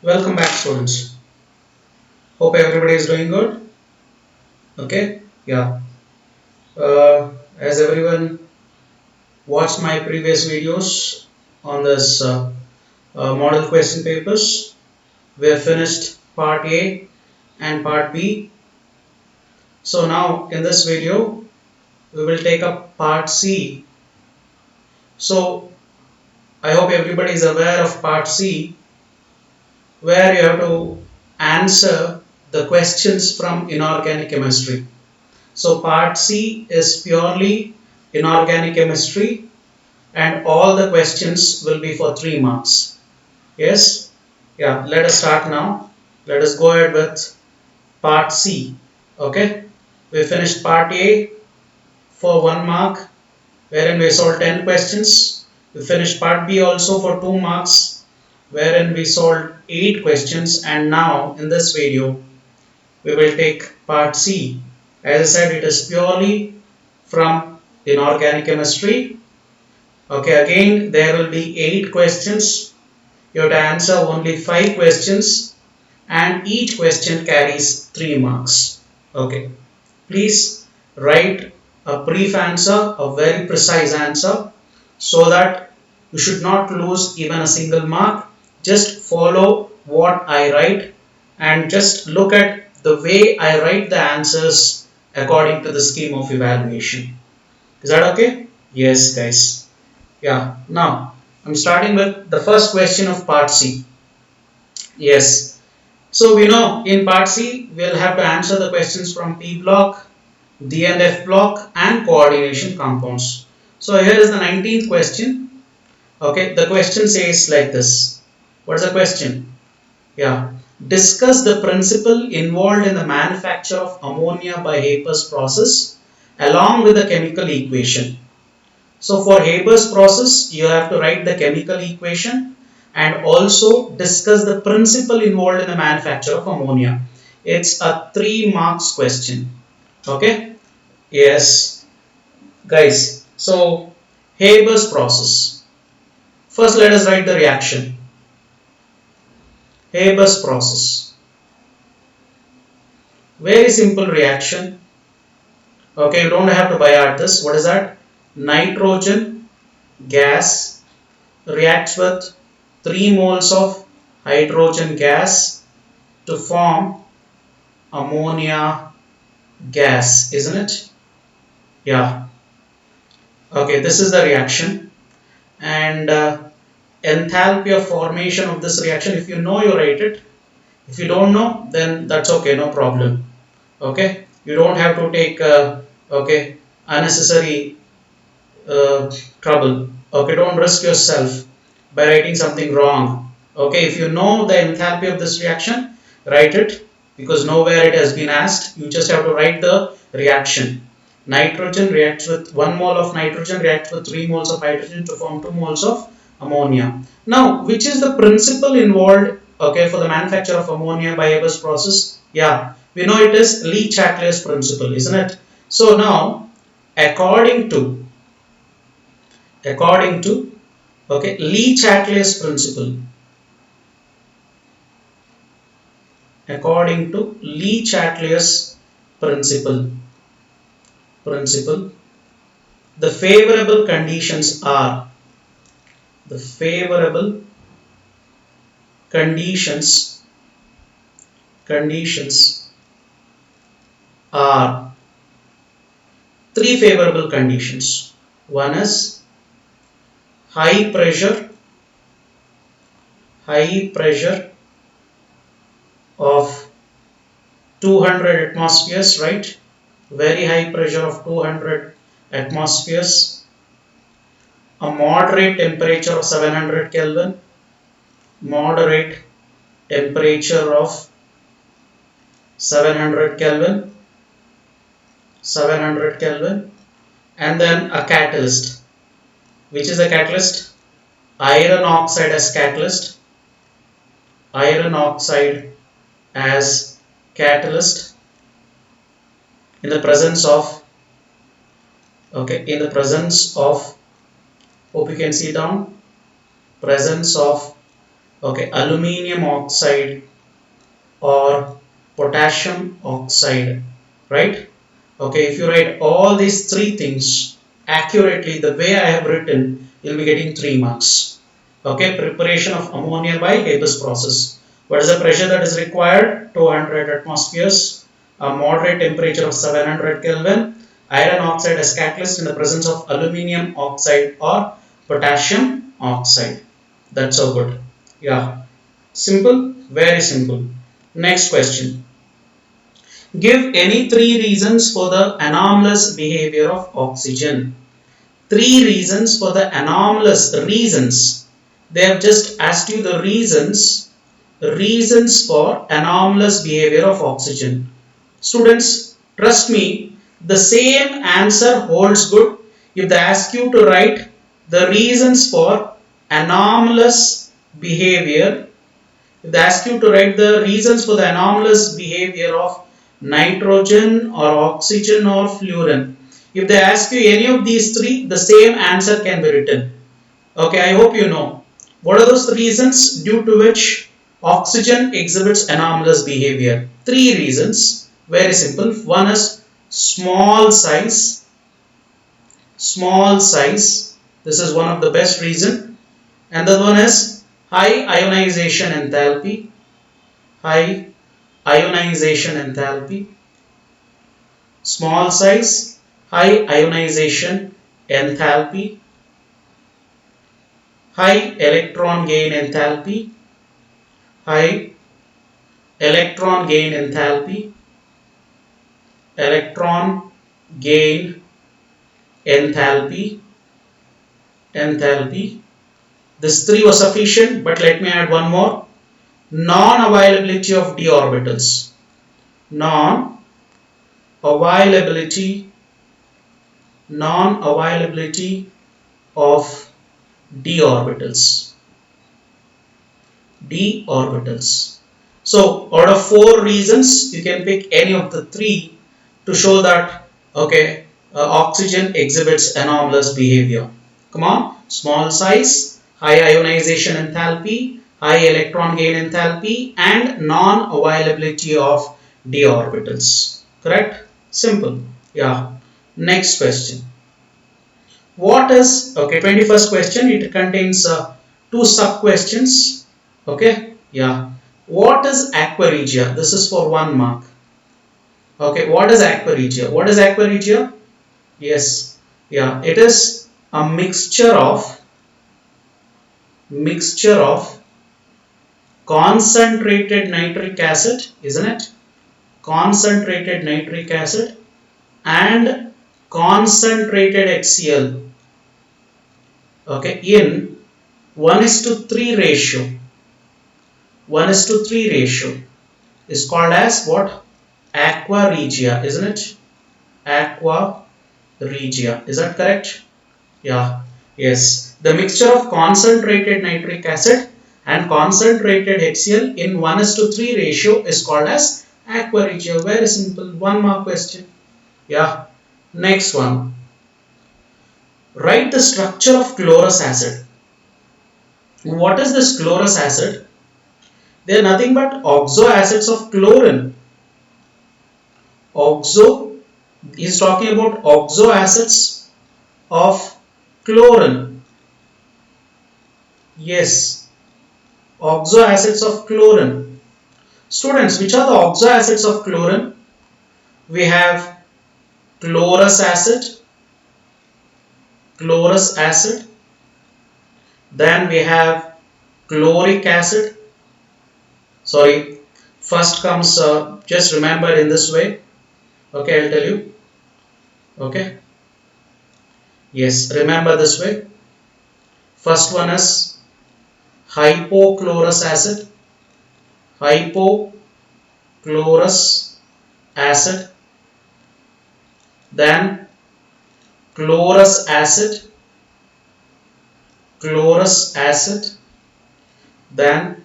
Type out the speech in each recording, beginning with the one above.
Welcome back, students. Hope everybody is doing good. Okay, yeah. As everyone watched my previous videos on this model question papers, we have finished part A and part B. So now in this video, we will take up part C. So I hope everybody is aware of part C, where you have to answer the questions from inorganic chemistry. So part C is purely inorganic chemistry and all the questions will be for 3 marks. Yes? Yeah, let us start now. Let us go ahead with part C. Okay? We finished part A for 1 mark wherein we solved 10 questions. We finished part B also for 2 marks wherein we solved 8 questions, and now in this video we will take part C. As I said, it is purely from inorganic chemistry. Okay, again there will be 8 questions. You have to answer only 5 questions and each question carries 3 marks. Okay, please write a brief answer, a very precise answer, so that you should not lose even a single mark. Just follow what I write and just look at the way I write the answers according to the scheme of evaluation. Is that okay? Yes, guys. Yeah. Now, I'm starting with the first question of part C. Yes. So, we know in part C, we'll have to answer the questions from P block, D and F block, and coordination compounds. So, here is the 19th question. Okay. The question says like this. What is the question? Yeah. Discuss the principle involved in the manufacture of ammonia by Haber's process along with the chemical equation. So for Haber's process, you have to write the chemical equation and also discuss the principle involved in the manufacture of ammonia. It's a 3 marks question. Okay? Yes, guys. So Haber's process. First, let us write the reaction. Haber's process. Very simple reaction. Okay, you don't have to buy art this. What is that? Nitrogen gas reacts with 3 moles of hydrogen gas to form ammonia gas, isn't it? Yeah. Okay, this is the reaction, and enthalpy of formation of this reaction, if you know, you write it. If you don't know, then that's okay, no problem. Okay, you don't have to take okay, unnecessary trouble. Okay, don't risk yourself by writing something wrong. Okay, if you know the enthalpy of this reaction, write it, because nowhere it has been asked. You just have to write the reaction. Nitrogen reacts with 1 mole of nitrogen reacts with 3 moles of hydrogen to form 2 moles of ammonia. Now, which is the principle involved, okay, for the manufacture of ammonia by Haber's process? Yeah, we know it is Le-Chatelier's principle, isn't it? So now, according to okay, Le-Chatelier's principle, according to Le-Chatelier's principle, the favorable conditions are, the favorable conditions are 3 favorable conditions. One is high pressure of 200 atmospheres, right? Very high pressure of 200 atmospheres, a moderate temperature of 700 Kelvin, moderate temperature of 700 Kelvin, and then a catalyst. Which is a catalyst? Iron oxide as catalyst. Iron oxide as catalyst in the presence of, okay, in the presence of, hope you can see down, presence of Okay, aluminium oxide or potassium oxide, right? Okay, if you write all these three things accurately the way I have written, you'll be getting 3 marks. Okay, preparation of ammonia by Haber's process. What is the pressure that is required? 200 atmospheres, a moderate temperature of 700 Kelvin, iron oxide as catalyst in the presence of aluminium oxide or potassium oxide. That's so good. Yeah, simple, very simple. Next question. Give any 3 reasons for the anomalous behavior of oxygen. 3 reasons for the anomalous reasons. They have just asked you the reasons for anomalous behavior of oxygen. Students, trust me, the same answer holds good if they ask you to write the reasons for anomalous behavior. If they ask you to write the reasons for the anomalous behavior of nitrogen or oxygen or fluorine, if they ask you any of these three, the same answer can be written. Okay, I hope you know. What are those reasons due to which oxygen exhibits anomalous behavior? 3 reasons, very simple. One is small size. Small size. This is one of the best reason. And the other one is high ionization enthalpy. High ionization enthalpy. Small size, high ionization enthalpy, high electron gain enthalpy, high electron gain enthalpy, electron gain enthalpy, enthalpy. This 3 was sufficient, but let me add one more. Non-availability of d orbitals. Non-availability of d orbitals. D orbitals. So out of 4 reasons, you can pick any of the 3 to show that okay, oxygen exhibits anomalous behavior. Come on, small size, high ionization enthalpy, high electron gain enthalpy, and non-availability of d orbitals. Correct? Simple. Yeah. Next question. What is, okay, 21st question, it contains 2 sub questions. Okay, yeah. What is aqua regia? This is for 1 mark. Okay, what is aqua regia? What is aqua regia? Yes, yeah, it is a mixture of concentrated nitric acid, isn't it? Concentrated nitric acid and concentrated HCl. Okay, in 1:3 ratio. 1:3 ratio is called as what? Aqua regia, isn't it? Aqua regia. Is that correct? Yeah. Yes. The mixture of concentrated nitric acid and concentrated HCl in 1:3 ratio is called as aqua regia. Very simple. 1 mark question. Yeah. Next one. Write the structure of chlorous acid. What is this chlorous acid? They are nothing but oxo acids of chlorine. Oxo is talking about oxo acids of chlorine. Yes, oxo acids of chlorine. Students, which are the oxo acids of chlorine? We have chlorous acid, then we have chloric acid. Sorry, first comes, just remember in this way. Okay, I'll tell you. Okay. Yes, remember this way. First one is hypochlorous acid. Hypochlorous acid. Then chlorous acid. Then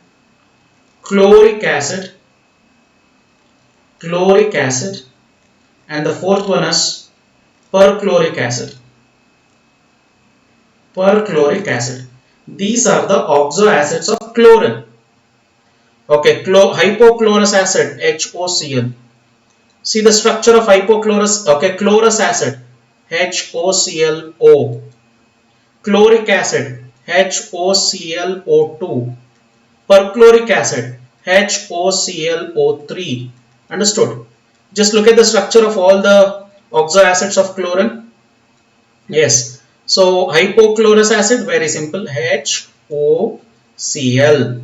chloric acid. And the fourth one is perchloric acid. These are the oxo acids of chlorine. Okay, hypochlorous acid, HOCl. See the structure of hypochlorous, okay, chlorous acid, HOClO. Chloric acid, HOClO2. Perchloric acid, HOClO3. Understood? Just look at the structure of all the oxo acids of chlorine. Yes. So hypochlorous acid, very simple, HOCl.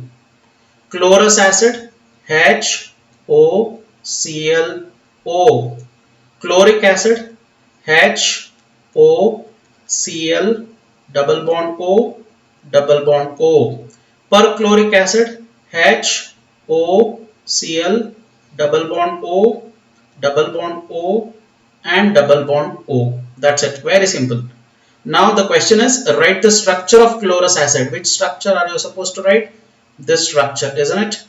Chlorous acid, HOClO. Chloric acid, HOCl double bond O double bond O. Perchloric acid, HOCl double bond O double bond O and double bond O. That's it. Very simple. Now the question is, write the structure of chlorous acid. Which structure are you supposed to write? This structure, isn't it?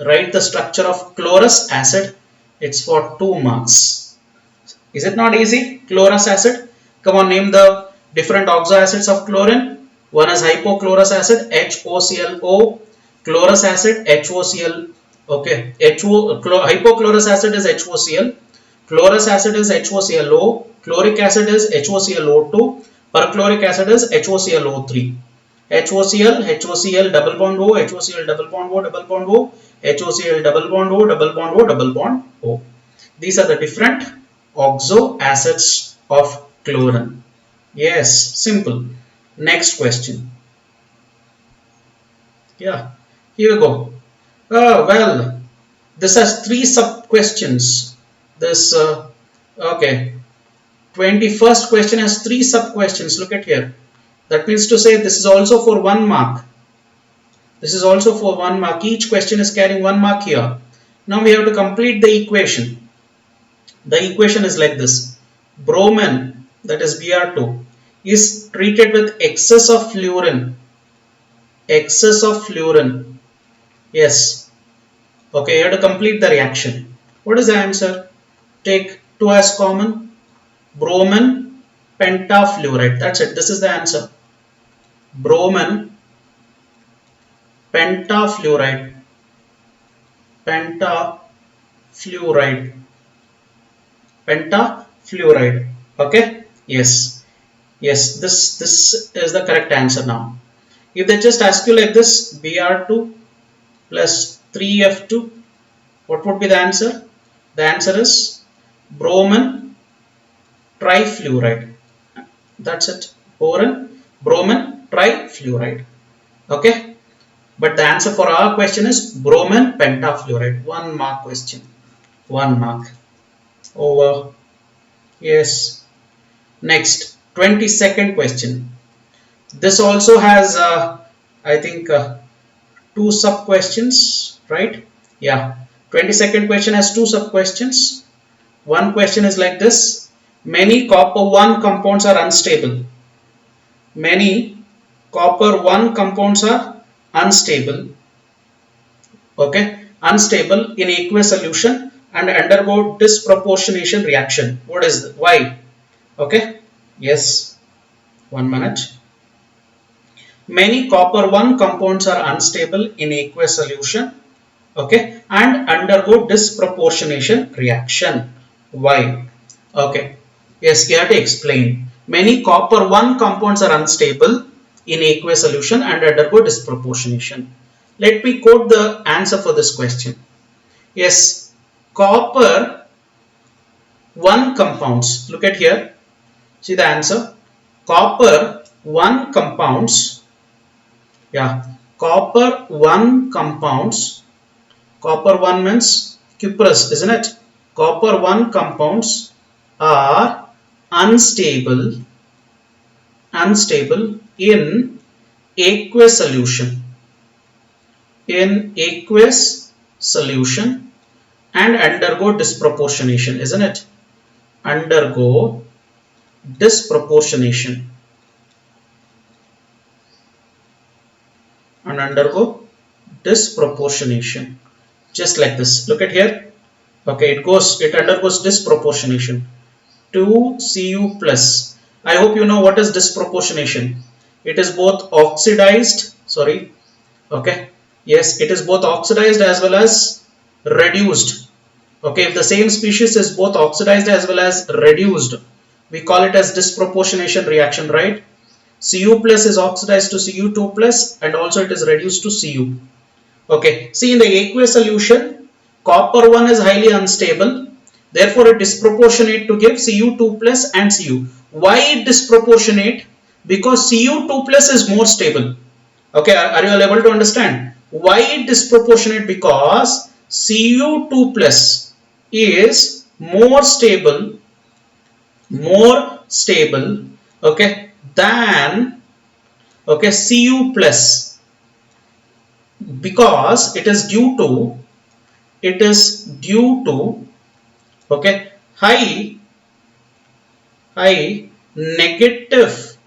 Write the structure of chlorous acid. It's for 2 marks. Is it not easy? Chlorous acid. Come on, name the different oxo acids of chlorine. One is hypochlorous acid, HOClO. Chlorous acid, HOCl. Okay, hypochlorous acid is HOCl. Chlorous acid is HOClO. Chloric acid is HOClO2. Perchloric acid is HOClO3. HOCl, HOCl double bond O, HOCl double bond O, double bond O, HOCl double bond O, double bond O, double bond O. These are the different oxo acids of chlorine. Yes, simple. Next question. Yeah, here we go. Well, this has 3 sub questions. This, okay. 21st question has 3 sub questions. Look at here. That means to say this is also for 1 mark. This is also for 1 mark. Each question is carrying 1 mark here. Now we have to complete the equation. The equation is like this. Bromine, that is Br2, is treated with excess of fluorine. Excess of fluorine. Yes. Okay, you have to complete the reaction. What is the answer? Take 2 as common. Bromine pentafluoride. That's it. This is the answer. Bromine pentafluoride. Pentafluoride. Pentafluoride. Okay. Yes. Yes. This is the correct answer now. If they just ask you like this, Br2 plus 3F2, what would be the answer? The answer is bromine trifluoride. That's it. Bromine trifluoride. Okay. But the answer for our question is bromine pentafluoride. 1 mark question. 1 mark. Over. Yes. Next, 22nd question. This also has, I think, 2 sub questions, right? Yeah. 22nd question has 2 sub questions. One question is like this. Many copper 1 compounds are unstable. Many copper 1 compounds are unstable. Okay. Unstable in aqueous solution and undergo disproportionation reaction. What is that? Why? Okay. Yes. 1 minute. Many copper 1 compounds are unstable in aqueous solution, okay, and undergo disproportionation reaction. Why? Okay. Yes, you have to explain. Many copper 1 compounds are unstable in aqueous solution and undergo disproportionation. Let me quote the answer for this question. Yes, copper 1 compounds. Look at here. See the answer. Copper 1 compounds. Yeah, copper 1 compounds. Copper 1 means cuprous, isn't it? Copper 1 compounds are unstable in aqueous solution. In aqueous solution and undergo disproportionation, isn't it? Undergo disproportionation. And undergo disproportionation, just like this. Look at here. Okay, it undergoes disproportionation. 2Cu plus. I hope you know what is disproportionation. It is both oxidized, okay, Yes, it is both oxidized as well as reduced. Okay, if the same species is both oxidized as well as reduced, we call it as disproportionation reaction, right? Cu plus is oxidized to Cu2 plus and also it is reduced to Cu. Okay, see in the aqueous solution, copper 1 is highly unstable. Therefore, it is disproportionate to give Cu2 plus and Cu. Why it disproportionate? Because Cu2 plus is more stable. Okay, are you all able to understand? Why it disproportionate? Because Cu2 plus is more stable, okay, than okay Cu plus, because it is due to okay high negative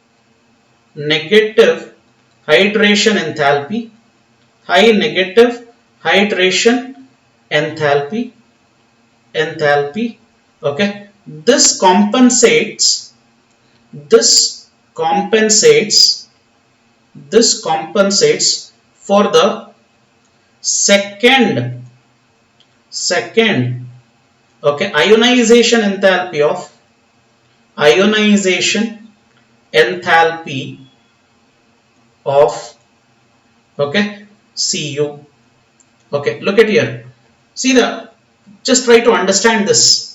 hydration enthalpy, high negative hydration enthalpy, okay. This compensates this compensates this compensates for the second okay ionization enthalpy of okay Cu. Okay, look at here, see the just try to understand this.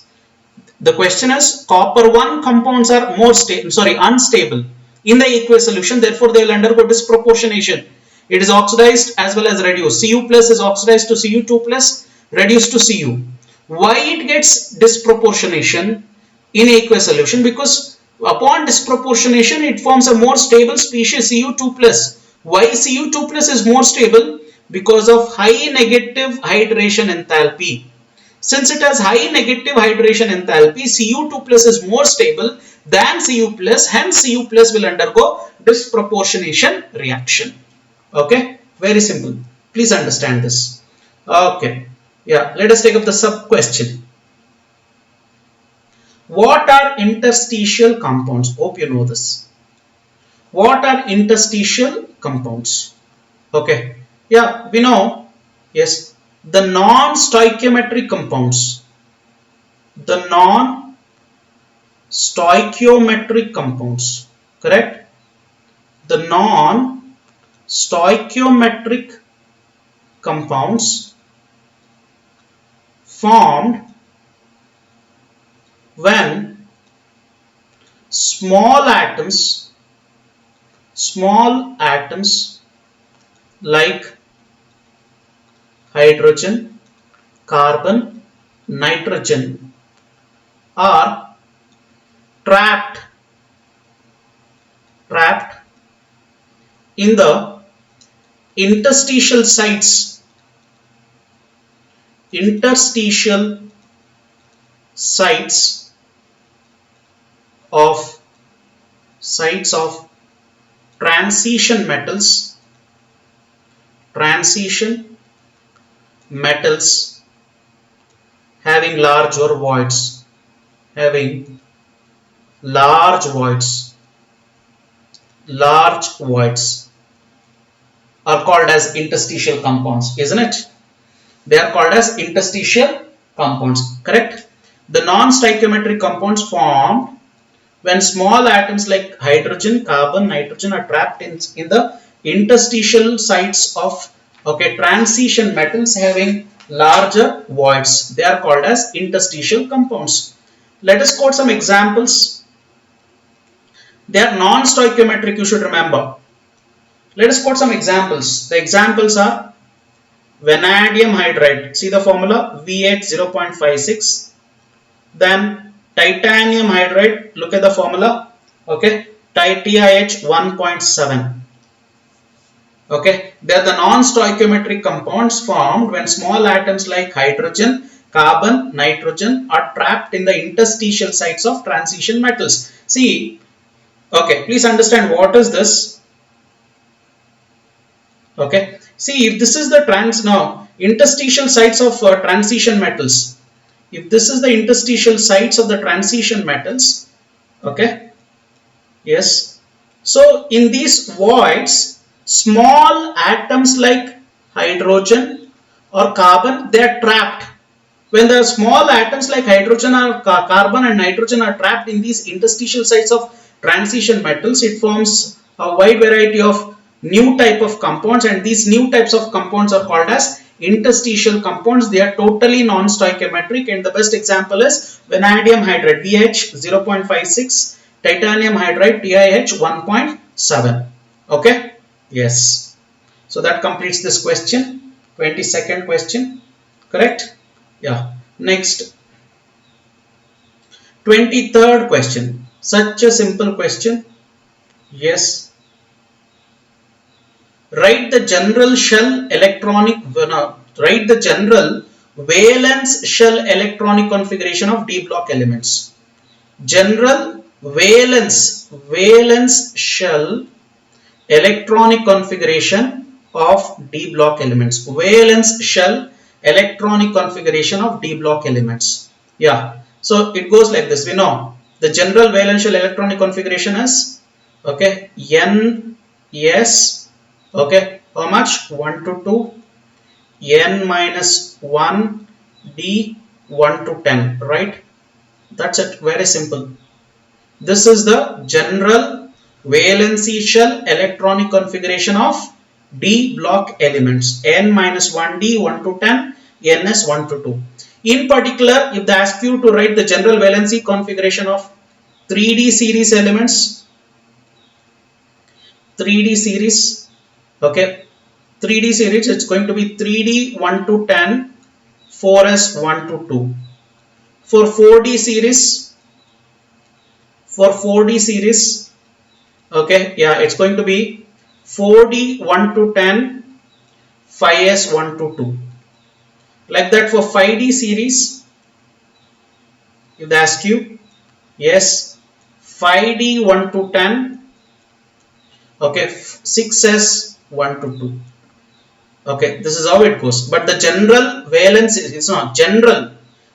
The question is copper 1 compounds are unstable in the aqueous solution, therefore they will undergo disproportionation. It is oxidized as well as reduced. Cu plus is oxidized to Cu2 plus, reduced to Cu. Why it gets disproportionation in aqueous solution? Because upon disproportionation it forms a more stable species Cu2 plus. Why Cu2 plus is more stable? Because of high negative hydration enthalpy. Since it has high negative hydration enthalpy, Cu2 plus is more stable than Cu plus, hence Cu plus will undergo disproportionation reaction. Okay, very simple. Please understand this. Okay, yeah, let us take up the sub question. What are interstitial compounds? Hope you know this. What are interstitial compounds? Okay, yeah, we know. Yes, the non-stoichiometric compounds. The non-stoichiometric compounds, correct? The non-stoichiometric compounds formed when small atoms like hydrogen, carbon, nitrogen are trapped in the interstitial sites of transition metals having large voids are called as interstitial compounds, isn't it? They are called as interstitial compounds, correct? The non-stoichiometric compounds formed when small atoms like hydrogen, carbon, nitrogen are trapped in the interstitial sites of transition metals having larger voids. They are called as interstitial compounds. Let us quote some examples. They are non-stoichiometric, you should remember. Let us quote some examples. The examples are vanadium hydride. See the formula VH 0.56. Then titanium hydride. Look at the formula. Okay, TiH 1.7. Okay, they are the non-stoichiometric compounds formed when small atoms like hydrogen, carbon, nitrogen are trapped in the interstitial sites of transition metals. See, okay, please understand what is this. Okay, see, if this is the interstitial sites of transition metals. If this is the interstitial sites of the transition metals, okay, yes. So in these voids, small atoms like hydrogen or carbon, they are trapped. When the small atoms like hydrogen or carbon and nitrogen are trapped in these interstitial sites of transition metals, it forms a wide variety of new type of compounds, and these new types of compounds are called as interstitial compounds. They are totally non-stoichiometric, and the best example is vanadium hydride VH 0.56, titanium hydride TiH 1.7. Okay, yes. So that completes this question. 22nd question, correct? Yeah. Next, 23rd question. Such a simple question. Yes. Write the general shell electronic, write the general valence shell electronic configuration of d block elements. General valence shell electronic configuration of d block elements. Valence shell electronic configuration of d block elements. Yeah. So it goes like this. We know the general valence shell electronic configuration is, okay, N S, okay, how much? 1 to 2, N minus 1, D 1 to 10, right? That's it. Very simple. This is the general valency shell electronic configuration of d block elements. N minus 1d 1 to 10, ns 1 to 2. In particular, if they ask you to write the general valency configuration of 3d series elements, 3d series, okay, 3d series, it's going to be 3d 1 to 10, 4s 1 to 2. For 4d series, okay, yeah, it's going to be 4d 1 to 10, 5s 1 to 2. Like that for 5d series, if they ask you, yes, 5d 1 to 10, okay, 6s 1 to 2. Okay, this is how it goes. But the general valence is not general.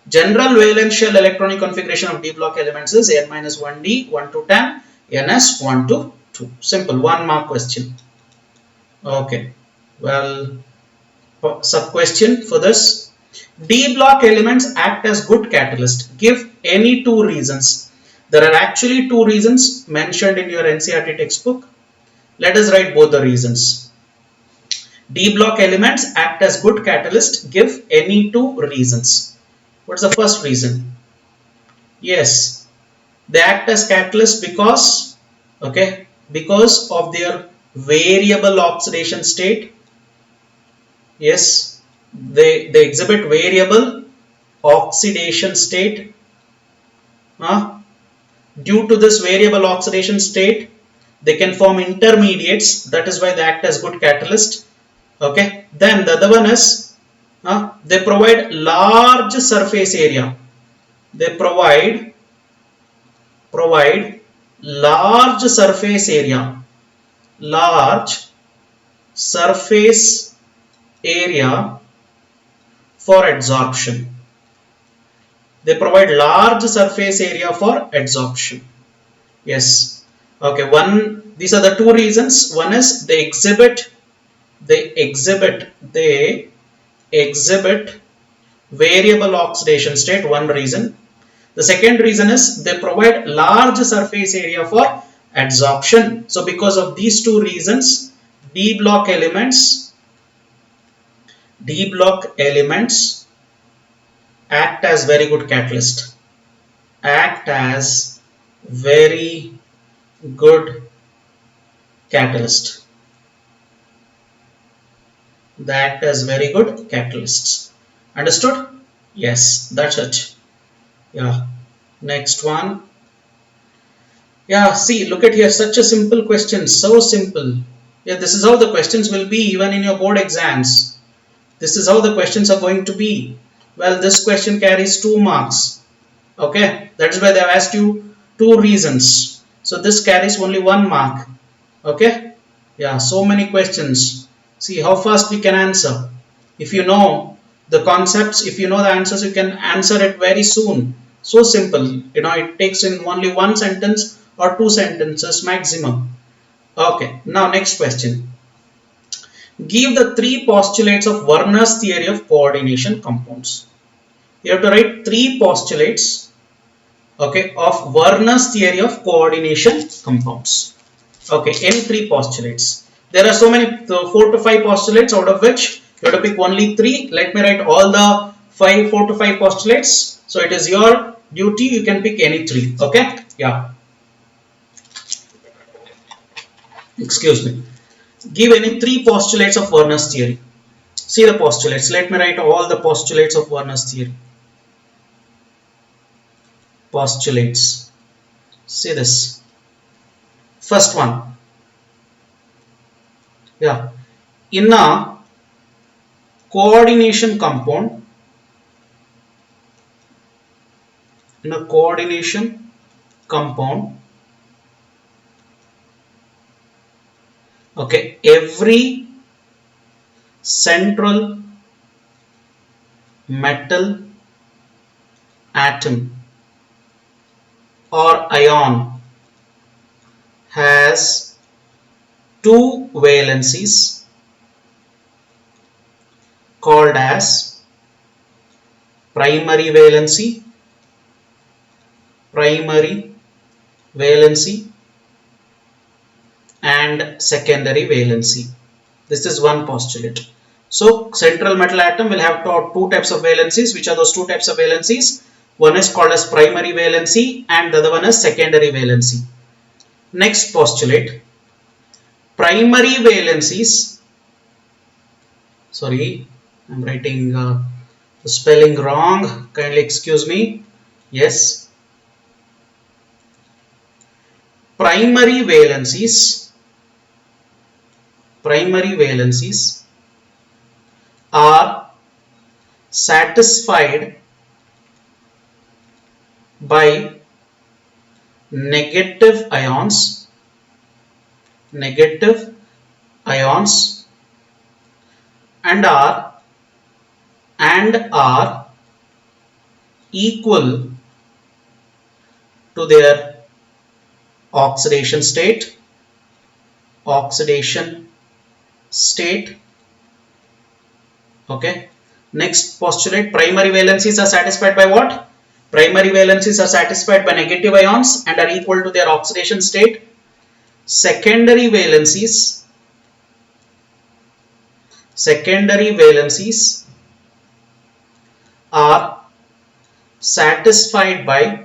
General valence shell electronic configuration of d block elements is n minus 1d 1 to 10, ns 1 to 2. Simple, 1 mark question. Okay, well, sub question for this. D block elements act as good catalyst. Give any 2 reasons. There are actually 2 reasons mentioned in your NCERT textbook. Let us write both the reasons. D block elements act as good catalyst. Give any 2 reasons. What's the first reason? Yes, they act as catalyst because, okay, because of their variable oxidation state. Yes, they exhibit variable oxidation state. Due to this variable oxidation state, they can form intermediates. That is why they act as good catalyst. Okay. Then the other one is they provide large surface area. They provide large surface area. Large surface area for adsorption. They provide large surface area for adsorption. Yes. Okay. These are the 2 reasons. One is they exhibit variable oxidation state. One reason. The second reason is they provide large surface area for adsorption. So because of these 2 reasons, D block elements act as very good catalyst. Act as very good catalyst. They act as very good catalysts. Understood? Yes, that's it. Yeah. Next one. Yeah, see, look at here, such a simple question, so simple. Yeah, this is how the questions will be even in your board exams. This is how the questions are going to be. Well, this question carries 2 marks. Okay, that is why they have asked you 2 reasons. So this carries only 1 mark. Okay, yeah, so many questions. See how fast we can answer. If you know the concepts, if you know the answers, you can answer it very soon. So simple, you know, it takes in only 1 sentence or 2 sentences maximum. Okay, now next question. Give the three postulates of Werner's theory of coordination compounds. You have to write three postulates, okay, of Werner's theory of coordination compounds. Okay, any three postulates. There are so many, 4 to 5 postulates, out of which you have to pick only 3. Let me write all the 4 to 5 postulates. So it is your duty, you can pick any 3. Okay, yeah. Excuse me. Give any 3 postulates of Werner's theory. See the postulates. Let me write all the postulates of Werner's theory. Postulates. See this. First one. Yeah. In a coordination compound, okay, every central metal atom or ion has 2 valencies called as primary valency and secondary valency. This is one postulate. So central metal atom will have 2 types of valencies. Which are those 2 types of valencies? One is called as primary valency and the other one is secondary valency. Next postulate. Primary valencies, sorry, I'm writing the spelling wrong, kindly excuse me. Yes, primary valencies are satisfied by negative ions and are equal to their oxidation state. Okay. Next postulate, primary valencies are satisfied by what? Primary valencies are satisfied by negative ions and are equal to their oxidation state. Secondary valencies are satisfied by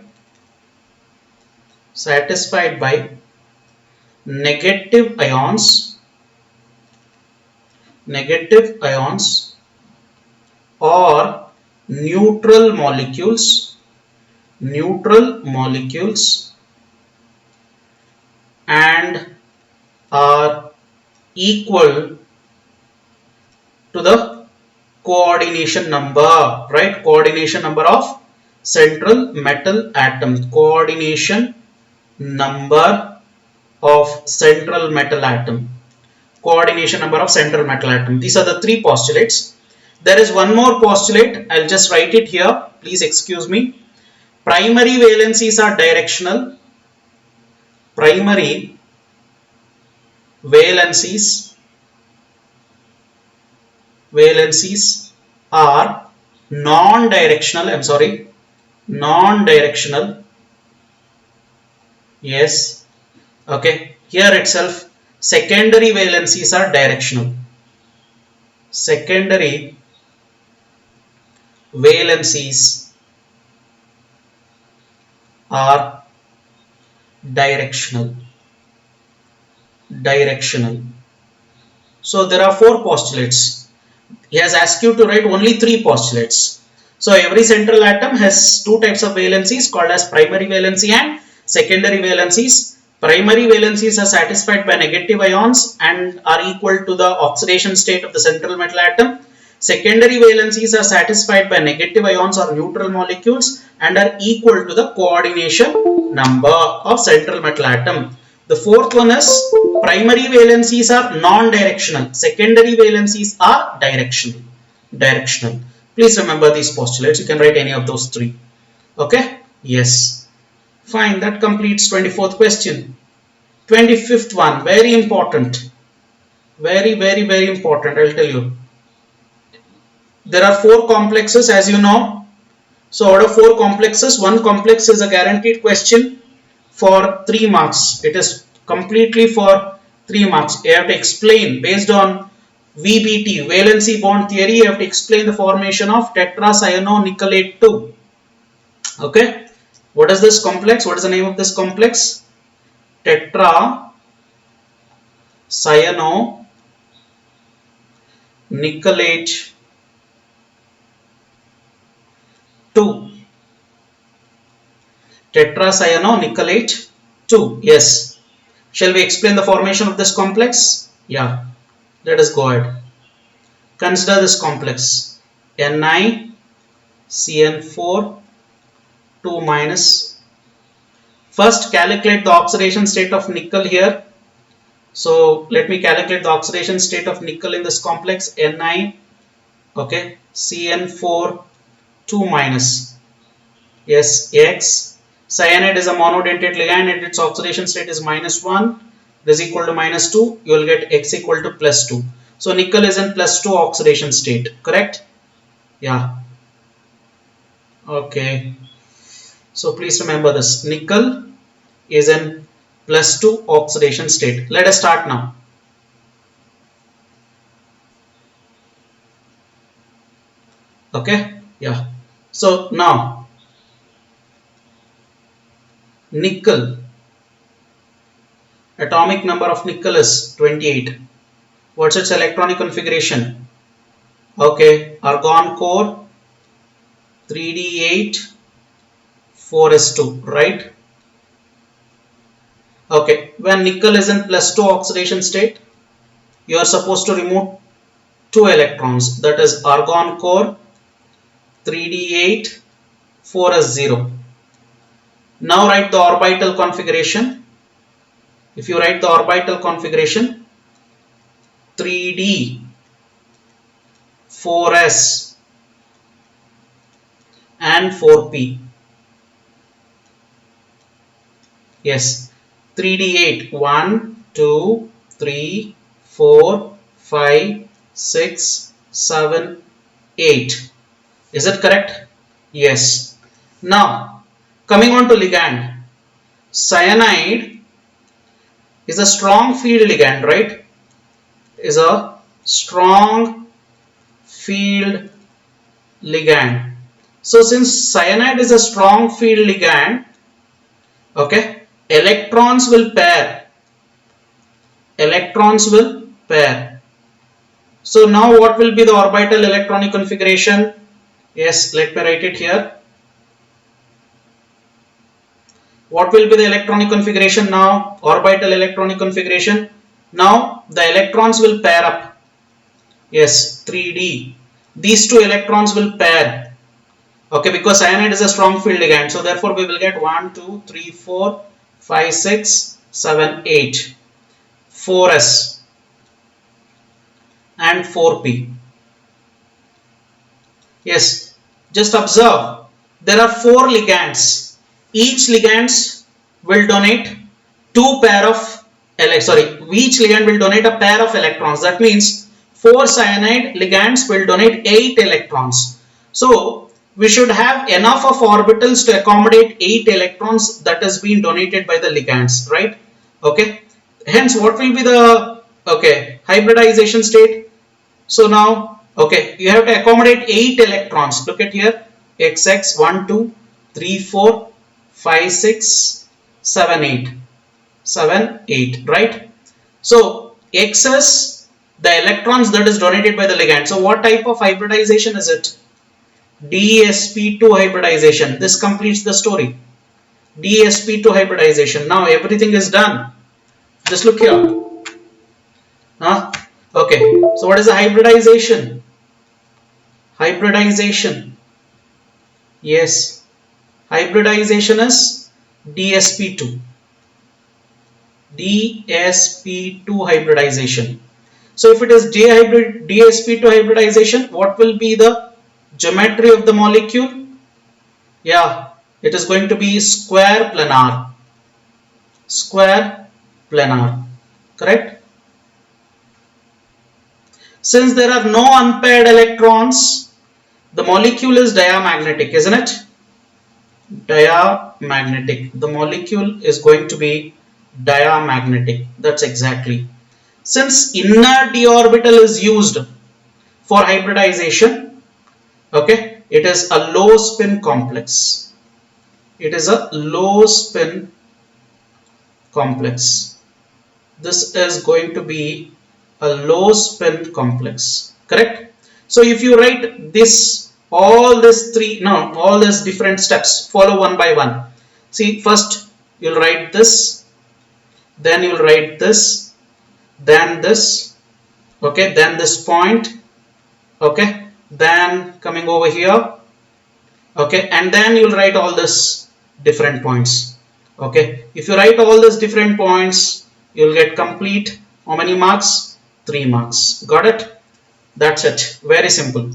negative ions or neutral molecules and are equal to the coordination number, right? Coordination number of central metal atom. Coordination number of central metal atom. These are the 3 postulates. There is one more postulate. I'll just write it here. Please excuse me. Primary valencies are directional. Primary valencies are non-directional. Non-directional. Yes. Okay. Here itself, secondary valencies are directional. Secondary valencies are directional. So there are 4 postulates. He has asked you to write only 3 postulates. So every central atom has 2 types of valencies called as primary valency and secondary valencies. Primary valencies are satisfied by negative ions and are equal to the oxidation state of the central metal atom. Secondary valencies are satisfied by negative ions or neutral molecules and are equal to the coordination number of central metal atom. The 4th one is primary valencies are non-directional. Secondary valencies are directional. Please remember these postulates. You can write any of those 3. Okay? Yes. Fine. That completes 24th question. 25th one. Very important. Very, very, very important. I'll tell you. There are 4 complexes, as you know. So out of 4 complexes, one complex is a guaranteed question for 3 marks. It is completely for 3 marks. You have to explain based on VBT, valency bond theory. You have to explain the formation of tetracyanonickelate 2. Okay. What is this complex? What is the name of this complex? Tetracyanonickelate 2. Tetracyanonickelate 2. Yes. Shall we explain the formation of this complex? Yeah. Let us go ahead. Consider this complex. NiCN4 2 minus. First calculate the oxidation state of nickel here. So let me calculate the oxidation state of nickel in this complex. Ni, okay, CN4 2 minus. Yes, X. Cyanide is a monodentate ligand and its oxidation state is -1. It is equal to -2. You will get X equal to +2. So nickel is in +2 oxidation state. Correct? Yeah. Okay. So please remember this. Nickel is in +2 oxidation state. Let us start now. Okay. Yeah. So now nickel, atomic number of nickel is 28. What's its electronic configuration? Okay, argon core 3d8 4s2, right? Okay, when nickel is in +2 oxidation state, you are supposed to remove 2 electrons, that is argon core 3d8 4s0. Now write the orbital configuration. If you write the orbital configuration, 3d 4s and 4p. Yes, 3d8 1 2 3 4 5 6 7 8. Is it correct? Yes. Now coming on to ligand, cyanide is a strong field ligand, right? Is a strong field ligand. So since cyanide is a strong field ligand, okay, electrons will pair. Electrons will pair. So now what will be the orbital electronic configuration? Yes, let me write it here. What will be the electronic configuration now? Orbital electronic configuration. Now the electrons will pair up. Yes, 3d. These two electrons will pair. Okay, because cyanide is a strong field ligand. So therefore we will get 1, 2, 3, 4, 5, 6, 7, 8. 4s and 4p. Yes, just observe. There are 4 ligands. Each ligands will donate each ligand will donate a pair of electrons. That means 4 cyanide ligands will donate 8 electrons. So we should have enough of orbitals to accommodate 8 electrons that has been donated by the ligands, right? Okay. Hence, what will be the hybridization state? So now, okay, you have to accommodate 8 electrons. Look at here, XX 1, 2, 3, 4, 5, 6, 7, 8. 7, 8, right? So excess the electrons that is donated by the ligand. So what type of hybridization is it? DsP2 hybridization. This completes the story. DsP2 hybridization. Now everything is done. Just look here. Okay. So what is the hybridization? Hybridization. Yes. Hybridization is DsP2. DsP2 hybridization. So if it is DsP2 hybridization, what will be the geometry of the molecule? Yeah, it is going to be square planar. Square planar. Correct? Since there are no unpaired electrons, the molecule is diamagnetic, isn't it? Diamagnetic. The molecule is going to be diamagnetic. That's exactly. Since inner d orbital is used for hybridization, okay, it is a low spin complex. It is a low spin complex. This is going to be a low spin complex, correct? So if you write this, all these different steps, follow one by one. See, first you'll write this, then you'll write this, then this, okay, then this point, okay, then coming over here, okay, and then you'll write all this different points. Okay, if you write all these different points, you'll get complete how many marks? 3 marks. Got it? That's it. Very simple.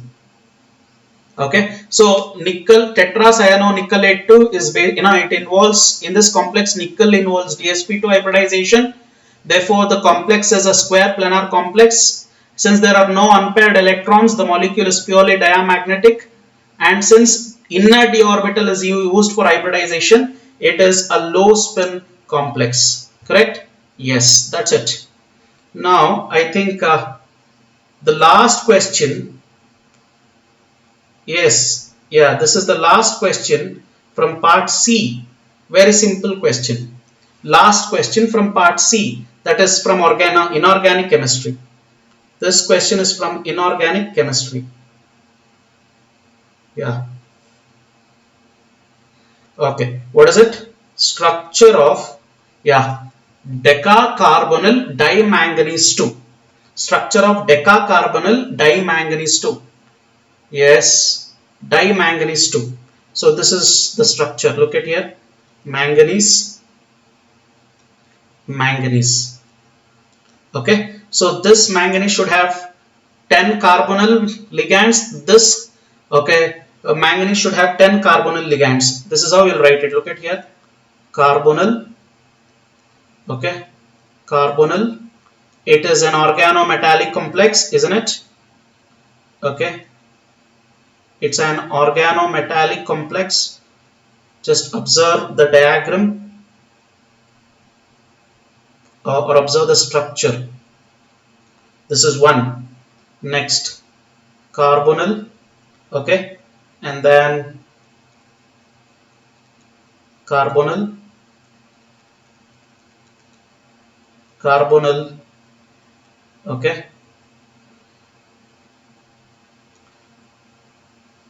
Okay, so nickel tetracyanonickelate 2 is, it involves, in this complex, nickel involves dsp2 hybridization. Therefore the complex is a square planar complex. Since there are no unpaired electrons, the molecule is purely diamagnetic, and since inner d orbital is used for hybridization, it is a low spin complex. Correct? Yes, that's it. Now I think the last question, yes, yeah, this is the last question from part C. Very simple question. Last question from part C, that is from inorganic chemistry. This question is from inorganic chemistry. Yeah. Okay, what is it? Structure of, yeah, decacarbonyl dimanganese 2. Structure of decacarbonyl dimanganese 2. Yes, dimanganese 2. So this is the structure. Look at here. Manganese. Okay, so this manganese should have 10 carbonyl ligands. This, okay, manganese should have 10 carbonyl ligands. This is how you'll write it. Look at here. Carbonyl. Okay, carbonyl. It is an organometallic complex, isn't it? Okay, it's an organometallic complex. Just observe the diagram or observe the structure. This is one. Next, carbonyl. Okay, and then carbonyl, okay,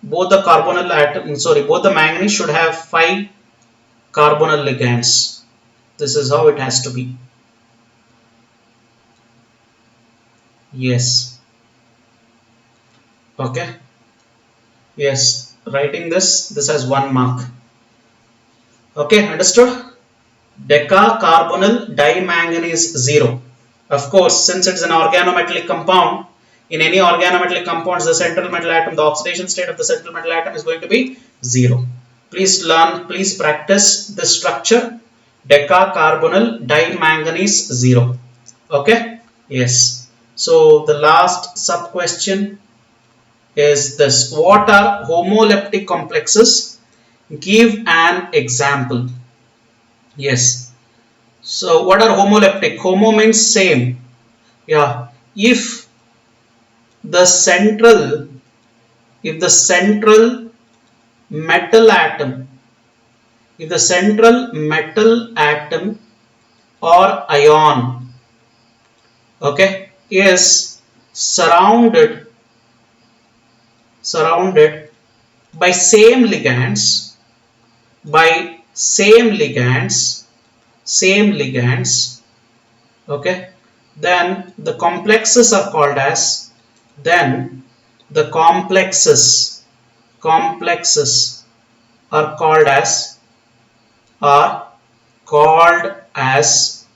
both the carbonyl atom, both the manganese should have 5 carbonyl ligands. This is how it has to be. Yes. Okay. Yes, writing this has 1 mark. Okay, understood? Decacarbonyl dimanganese 0. Of course, since it's an organometallic compound, in any organometallic compounds, the central metal atom, the oxidation state of the central metal atom is going to be 0. Please learn, please practice this structure. Decacarbonyl dimanganese 0. Okay? Yes. So the last sub question is this: what are homoleptic complexes? Give an example. Yes. So what are homoleptic? Homo means same. Yeah. If the central metal atom, or ion, okay, is surrounded by same ligands, okay, then the complexes are called as, are called as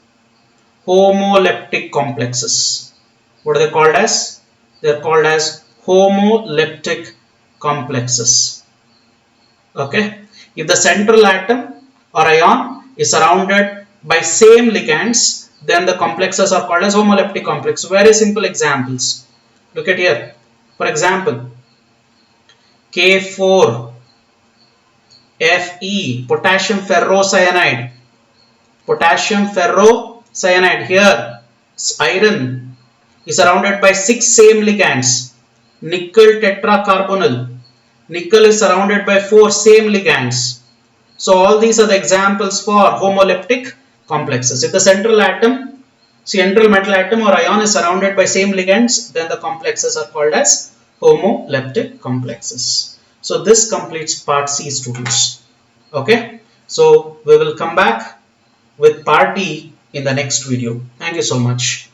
homoleptic complexes. What are they called as? They are called as homoleptic complexes. Okay, if the central atom or ion is surrounded by same ligands, then the complexes are called as homoleptic complex. Very simple examples. Look at here. For example, K4 Fe, potassium ferrocyanide. Potassium ferrocyanide. Here, iron is surrounded by 6 same ligands. Nickel tetracarbonyl. Nickel is surrounded by 4 same ligands. So all these are the examples for homoleptic complexes. If the central metal atom or ion is surrounded by same ligands, then the complexes are called as homoleptic complexes. So this completes part C, students. Okay. So we will come back with part D in the next video. Thank you so much.